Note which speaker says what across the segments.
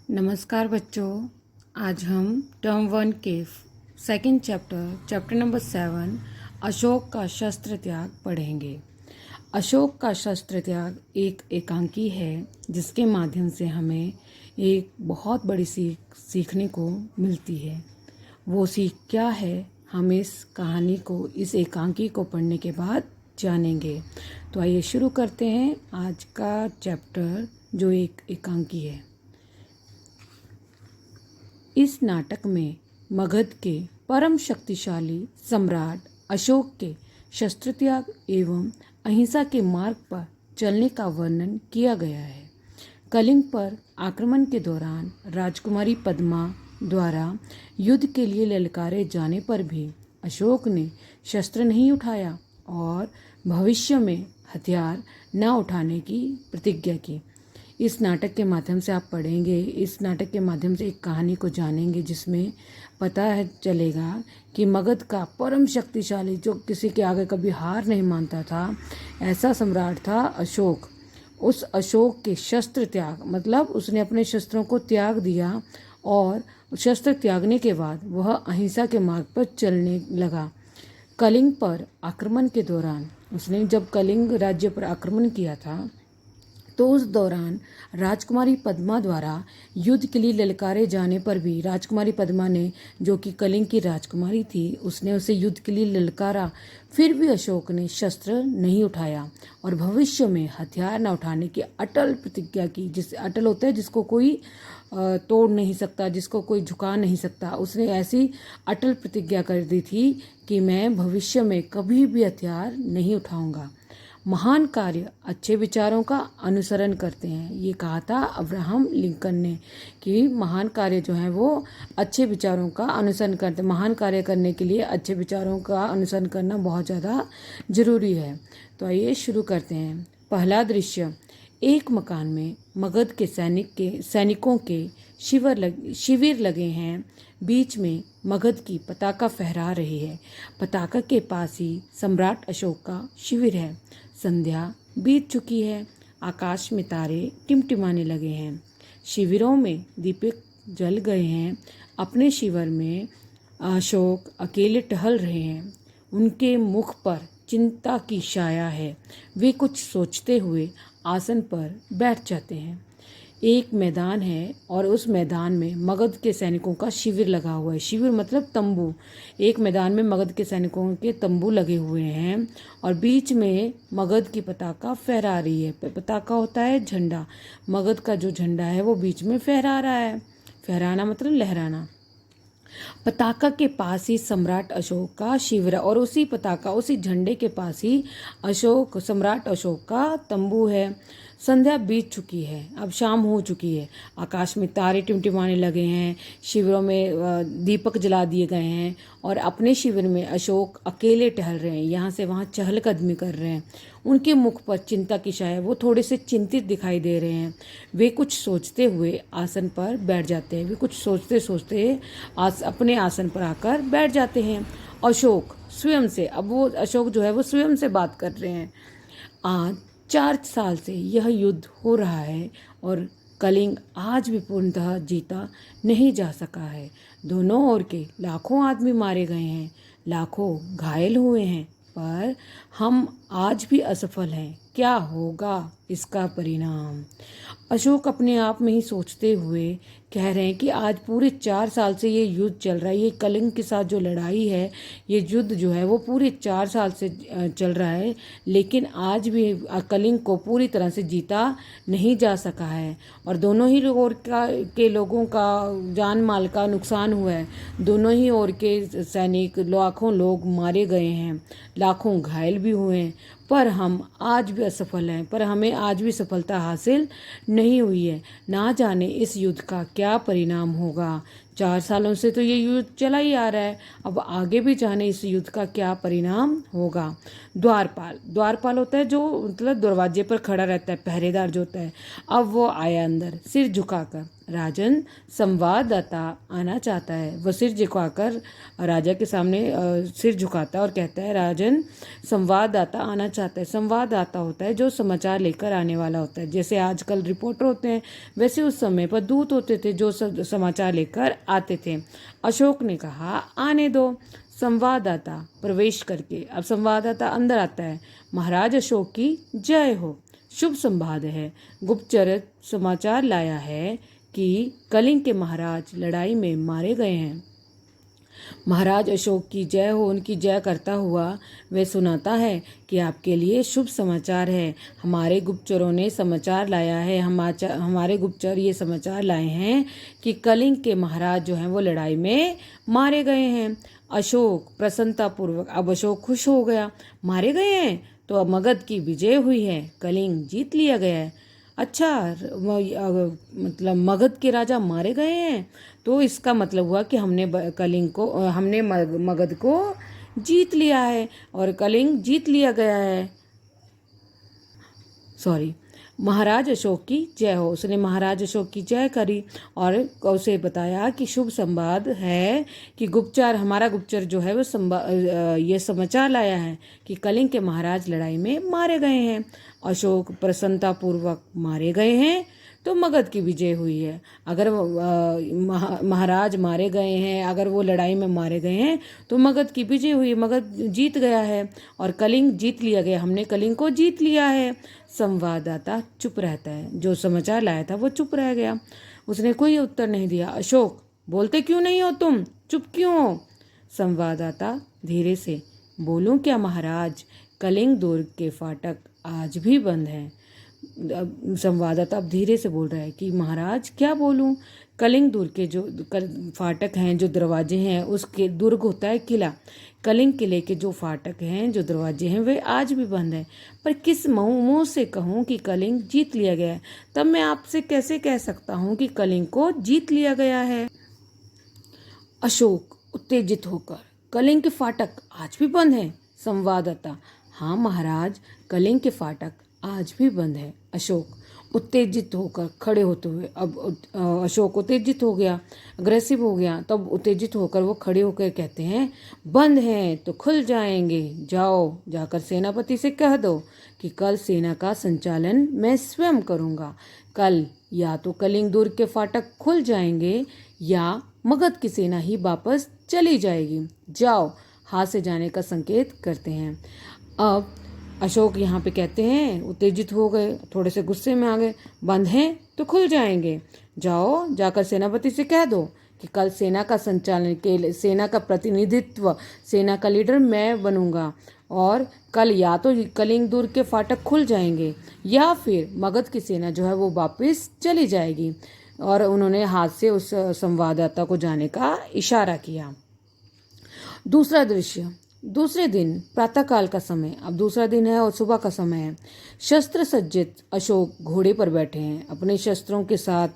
Speaker 1: नमस्कार बच्चों। आज हम टर्म 1 के सेकंड चैप्टर नंबर 7 अशोक का शस्त्र त्याग पढ़ेंगे। अशोक का शस्त्र त्याग एक एकांकी है जिसके माध्यम से हमें एक बहुत बड़ी सीख सीखने को मिलती है। वो सीख क्या है, हम इस कहानी को, इस एकांकी को पढ़ने के बाद जानेंगे। तो आइए शुरू करते हैं आज का चैप्टर जो एक एकांकी है। इस नाटक में मगध के परम शक्तिशाली सम्राट अशोक के शस्त्र त्याग एवं अहिंसा के मार्ग पर चलने का वर्णन किया गया है। कलिंग पर आक्रमण के दौरान राजकुमारी पद्मा द्वारा युद्ध के लिए ललकारे जाने पर भी अशोक ने शस्त्र नहीं उठाया और भविष्य में हथियार न उठाने की प्रतिज्ञा की। इस नाटक के माध्यम से आप पढ़ेंगे, इस नाटक के माध्यम से एक कहानी को जानेंगे जिसमें पता है चलेगा कि मगध का परम शक्तिशाली, जो किसी के आगे कभी हार नहीं मानता था, ऐसा सम्राट था अशोक। उस अशोक के शस्त्र त्याग मतलब उसने अपने शस्त्रों को त्याग दिया और शस्त्र त्यागने के बाद वह अहिंसा के मार्ग पर चलने लगा। कलिंग पर आक्रमण के दौरान उसने जब कलिंग राज्य पर आक्रमण किया था तो उस दौरान राजकुमारी पद्मा द्वारा युद्ध के लिए ललकारे जाने पर भी राजकुमारी पद्मा ने, जो कि कलिंग की राजकुमारी थी, उसने उसे युद्ध के लिए ललकारा। फिर भी अशोक ने शस्त्र नहीं उठाया और भविष्य में हथियार न उठाने की अटल प्रतिज्ञा की। जिससे अटल होता है जिसको कोई तोड़ नहीं सकता, जिसको कोई झुका नहीं सकता। उसने ऐसी अटल प्रतिज्ञा कर दी थी कि मैं भविष्य में कभी भी हथियार नहीं उठाऊंगा। महान कार्य अच्छे विचारों का अनुसरण करते हैं, ये कहा था अब्राहम लिंकन ने कि महान कार्य जो है वो अच्छे विचारों का अनुसरण करते हैं। महान कार्य करने के लिए अच्छे विचारों का अनुसरण करना बहुत ज़्यादा ज़रूरी है। तो आइए शुरू करते हैं। पहला दृश्य, एक मकान में मगध के सैनिकों के शिविर लगे हैं। बीच में मगध की पताका फहरा रही है। पताका के पास ही सम्राट अशोक का शिविर है। संध्या बीत चुकी है। आकाश में तारे टिमटिमाने लगे हैं। शिविरों में दीपक जल गए हैं। अपने शिविर में अशोक अकेले टहल रहे हैं। उनके मुख पर चिंता की छाया है। वे कुछ सोचते हुए आसन पर बैठ जाते हैं। एक मैदान है और उस मैदान में मगध के सैनिकों का शिविर लगा हुआ है। शिविर मतलब तंबू। एक मैदान में मगध के सैनिकों के तंबू लगे हुए हैं और बीच में मगध की पताका फहरा रही है। पताका होता है झंडा। मगध का जो झंडा है वो बीच में फहरा रहा है। फहराना मतलब लहराना। पताका के पास ही सम्राट अशोक का शिविर और उसी पताका, उसी झंडे के पास ही सम्राट अशोक का तंबू है। संध्या बीत चुकी है, अब शाम हो चुकी है। आकाश में तारे टिमटिमाने लगे हैं। शिविरों में दीपक जला दिए गए हैं और अपने शिविर में अशोक अकेले टहल रहे हैं, यहाँ से वहाँ चहलकदमी कर रहे हैं। उनके मुख पर चिंता की छाया, वो थोड़े से चिंतित दिखाई दे रहे हैं। वे कुछ सोचते हुए आसन पर बैठ जाते हैं। वे कुछ सोचते सोचते अपने आसन पर आकर बैठ जाते हैं। अशोक स्वयं से, अब वो अशोक जो है वो स्वयं से बात कर रहे हैं। आज 4 साल से यह युद्ध हो रहा है और कलिंग आज भी पूर्णतः जीता नहीं जा सका है। दोनों ओर के लाखों आदमी मारे गए हैं, लाखों घायल हुए हैं, पर हम आज भी असफल हैं। क्या होगा इसका परिणाम? अशोक अपने आप में ही सोचते हुए कह रहे हैं कि आज पूरे 4 साल से ये युद्ध चल रहा है। ये कलिंग के साथ जो लड़ाई है, ये युद्ध जो है वो पूरे 4 साल से चल रहा है, लेकिन आज भी कलिंग को पूरी तरह से जीता नहीं जा सका है और दोनों ही ओर के लोगों का जान माल का नुकसान हुआ है। दोनों ही ओर के सैनिक, लाखों लोग मारे गए हैं, लाखों घायल भी हुए हैं, पर हम आज भी असफल हैं। पर हमें आज भी सफलता हासिल नहीं हुई है। ना जाने इस युद्ध का क्या परिणाम होगा। 4 सालों से तो ये युद्ध चला ही आ रहा है, अब आगे भी जाने इस युद्ध का क्या परिणाम होगा। द्वारपाल, द्वारपाल होता है जो मतलब दरवाजे पर खड़ा रहता है, पहरेदार जो होता है। अब वो आया अंदर सिर झुकाकर। राजन, संवाददाता आना चाहता है। वह सिर झुकाकर राजा के सामने सिर झुकाता है और कहता है, राजन, संवाददाता आना चाहता है। संवाददाता होता है जो समाचार लेकर आने वाला होता है। जैसे आजकल रिपोर्टर होते हैं, वैसे उस समय पर दूत होते थे जो समाचार लेकर आते थे। अशोक ने कहा, आने दो। संवाददाता प्रवेश करके अब संवाददाता अंदर आता है। महाराज अशोक की जय हो, शुभ संवाद है। गुप्तचर समाचार लाया है कि कलिंग के महाराज लड़ाई में मारे गए हैं। महाराज अशोक की जय हो, उनकी जय करता हुआ वह सुनाता है कि आपके लिए शुभ समाचार है। हमारे गुप्तचरों ने समाचार लाया है, हमारे गुप्तचर ये समाचार लाए हैं कि कलिंग के महाराज जो हैं वो लड़ाई में मारे गए हैं। अशोक प्रसन्नतापूर्वक, अब अशोक खुश हो गया। मारे गए हैं तो अब मगध की विजय हुई है, कलिंग जीत लिया गया है। अच्छा, मतलब मगध के राजा मारे गए हैं, तो इसका मतलब हुआ कि हमने मगध को जीत लिया है और कलिंग जीत लिया गया है। सॉरी, महाराज अशोक की जय हो। उसने महाराज अशोक की जय करी और उसे बताया कि शुभ संवाद है कि हमारा गुप्तचर जो है वो ये समाचार लाया है कि कलिंग के महाराज लड़ाई में मारे गए हैं। अशोक प्रसन्नतापूर्वक, मारे गए हैं तो मगध की विजय हुई है। अगर महाराज मारे गए हैं, अगर वो लड़ाई में मारे गए हैं तो मगध की विजय हुई, मगध जीत गया है और कलिंग जीत लिया गया, हमने कलिंग को जीत लिया है। संवाददाता चुप रहता है, जो समाचार लाया था वो चुप रह गया, उसने कोई उत्तर नहीं दिया। अशोक, बोलते क्यों नहीं हो तुम, चुप क्यों हो? संवाददाता धीरे से, बोलूं क्या महाराज, कलिंग दुर्ग के फाटक आज भी बंद हैं। संवाददाता अब धीरे से बोल रहा है कि महाराज क्या बोलूं, कलिंग दुर्ग के जो फाटक हैं, जो दरवाजे हैं, उसके दुर्ग होता है किला, कलिंग किले के जो फाटक हैं, जो दरवाजे हैं, वे आज भी बंद हैं। पर किस मुंह से कहूं कि कलिंग जीत लिया गया है? तब मैं आपसे कैसे कह सकता हूं कि कलिंग को जीत लिया गया है? अशोक उत्तेजित होकर, कलिंग के फाटक आज भी बंद हैं। संवाददाता, हाँ महाराज, कलिंग के फाटक आज भी बंद है। अशोक उत्तेजित होकर खड़े होते हुए, अब अशोक उत्तेजित हो गया, अग्रेसिव हो गया, तब उत्तेजित होकर वो खड़े होकर कहते हैं, बंद हैं तो खुल जाएंगे। जाओ, जाकर सेनापति से कह दो कि कल सेना का संचालन मैं स्वयं करूंगा। कल या तो कलिंग दुर्ग के फाटक खुल जाएंगे या मगध की सेना ही वापस चली जाएगी। जाओ, हाथ से जाने का संकेत करते हैं। अब अशोक यहाँ पे कहते हैं, उत्तेजित हो गए, थोड़े से गुस्से में आ गए, बंद हैं तो खुल जाएंगे। जाओ, जाकर सेनापति से कह दो कि कल सेना का संचालन के लिए, सेना का प्रतिनिधित्व, सेना का लीडर मैं बनूंगा और कल या तो कलिंग दुर्ग के फाटक खुल जाएंगे या फिर मगध की सेना जो है वो वापस चली जाएगी। और उन्होंने हाथ से उस संवाददाता को जाने का इशारा किया। दूसरा दृश्य, दूसरे दिन प्रातःकाल का समय, अब दूसरा दिन है और सुबह का समय है। शस्त्र सज्जित अशोक घोड़े पर बैठे हैं, अपने शस्त्रों के साथ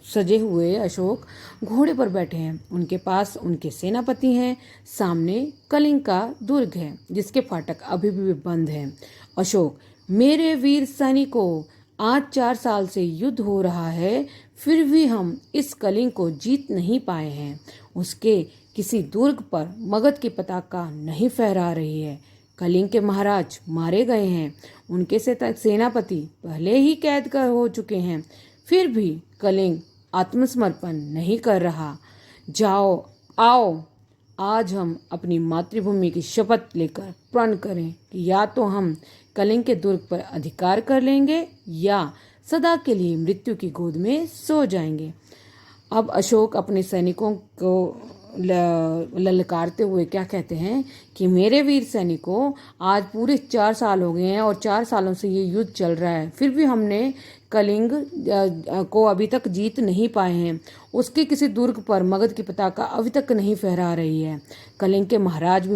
Speaker 1: सजे हुए अशोक घोड़े पर बैठे हैं। उनके पास उनके सेनापति हैं, सामने कलिंग का दुर्ग है जिसके फाटक अभी भी बंद हैं। अशोक, मेरे वीर सैनिकों, आज 4 साल से युद्ध हो रहा है, फिर भी हम इस कलिंग को जीत नहीं पाए हैं। उसके किसी दुर्ग पर मगध की पताका नहीं फहरा रही है। कलिंग के महाराज मारे गए हैं, उनके सेनापति पहले ही कैद कर हो चुके हैं, फिर भी कलिंग आत्मसमर्पण नहीं कर रहा। जाओ, आओ, आज हम अपनी मातृभूमि की शपथ लेकर प्रण करें कि या तो हम कलिंग के दुर्ग पर अधिकार कर लेंगे या सदा के लिए मृत्यु की गोद में सो जाएंगे। अब अशोक अपने सैनिकों को ललकारते हुए क्या कहते हैं कि मेरे वीर सैनिकों, आज पूरे 4 साल हो गए हैं और 4 सालों से ये युद्ध चल रहा है, फिर भी हमने कलिंग को अभी तक जीत नहीं पाए हैं। उसके किसी दुर्ग पर मगध की पताका अभी तक नहीं फहरा रही है। कलिंग के महाराज भी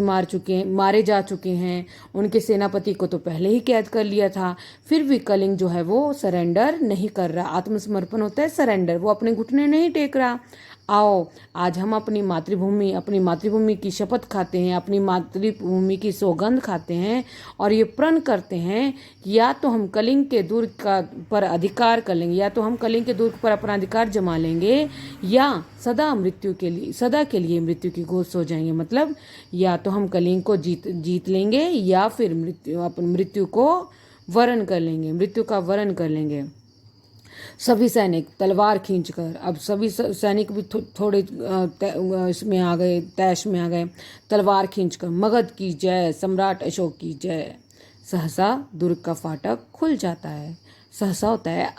Speaker 1: मारे जा चुके हैं। उनके सेनापति को तो पहले ही कैद कर लिया था। फिर भी कलिंग जो है वो सरेंडर नहीं कर रहा। आत्मसमर्पण होता है सरेंडर, वो अपने घुटने नहीं टेक रहा। आओ आज हम अपनी मातृभूमि की शपथ खाते हैं, अपनी मातृभूमि की सौगंध खाते हैं और ये प्रण करते हैं कि या तो हम कलिंग के दुर्ग पर अधिकार कर लेंगे, या तो हम कलिंग के दुर्ग पर अपना अधिकार जमा लेंगे, या सदा के लिए मृत्यु की घोष हो जाएंगे। मतलब या तो हम कलिंग को जीत लेंगे या फिर मृत्यु को वरण कर लेंगे, मृत्यु का वरण कर लेंगे। सभी सैनिक तलवार खींचकर, अब सभी सैनिक भी थोड़े इसमें आ गए, तैश में आ गए। तलवार खींचकर मगध की जय, सम्राट अशोक की जय। सहसा दुर्ग का फाटक खुल जाता है। सहसा होता है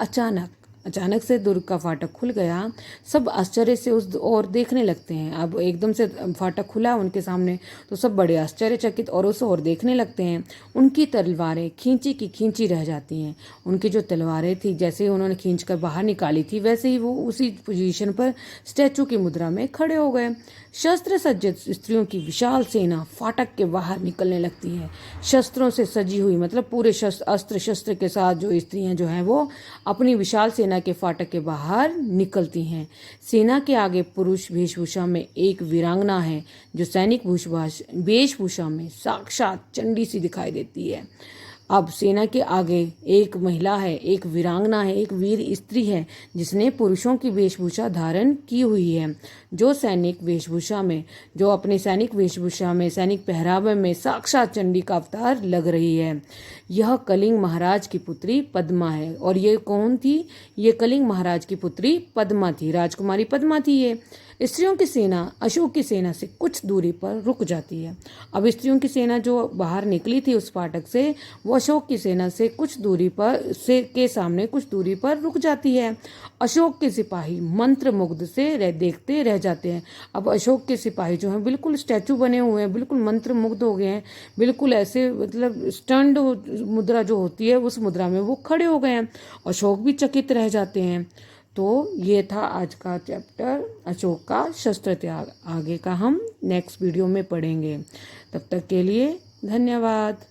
Speaker 1: अचानक से दुर्ग का फाटक खुल गया। सब आश्चर्य से उस ओर देखने लगते हैं। अब एकदम से फाटक खुला उनके सामने तो सब बड़े आश्चर्यचकित और उस ओर देखने लगते हैं। उनकी तलवारें खींची की खींची रह जाती हैं। उनकी जो तलवारें थी, जैसे ही उन्होंने खींचकर बाहर निकाली थी, वैसे ही वो उसी पोजीशन पर स्टैचू की मुद्रा में खड़े हो गए। शस्त्र सज्जित स्त्रियों की विशाल सेना फाटक के बाहर निकलने लगती है। शस्त्रों से सजी हुई, मतलब पूरे अस्त्र शस्त्र के साथ जो स्त्रियां जो हैं वो अपनी विशाल सेना के फाटक के बाहर निकलती हैं। सेना के आगे पुरुष वेशभूषा में एक वीरांगना है, जो सैनिक वेशभूषा में साक्षात चंडी सी दिखाई देती है। अब सेना के आगे एक महिला है, एक वीरांगना है, एक वीर स्त्री है, जिसने पुरुषों की वेशभूषा धारण की हुई है, जो अपने सैनिक वेशभूषा में, सैनिक पहरावे में साक्षात चंडी का अवतार लग रही है। यह कलिंग महाराज की पुत्री पद्मा है। और ये कौन थी? ये कलिंग महाराज की पुत्री पद्मा थी, राजकुमारी पद्मा थी। ये स्त्रियों की सेना अशोक की सेना से कुछ दूरी पर रुक जाती है। अब स्त्रियों की सेना जो बाहर निकली थी उस फाटक से, वो अशोक की सेना से कुछ दूरी पर के सामने कुछ दूरी पर रुक जाती है। अशोक के सिपाही मंत्र मुग्ध से देखते रह जाते हैं। अब अशोक के सिपाही जो हैं बिल्कुल स्टैचू बने हुए हैं, बिल्कुल मंत्र मुग्ध हो गए हैं, बिल्कुल ऐसे मतलब स्टंड मुद्रा जो होती है उस मुद्रा में वो खड़े हो गए हैं। अशोक भी चकित रह जाते हैं। तो ये था आज का चैप्टर अशोक का शस्त्र त्याग। आगे का हम नेक्स्ट वीडियो में पढ़ेंगे। तब तक के लिए धन्यवाद।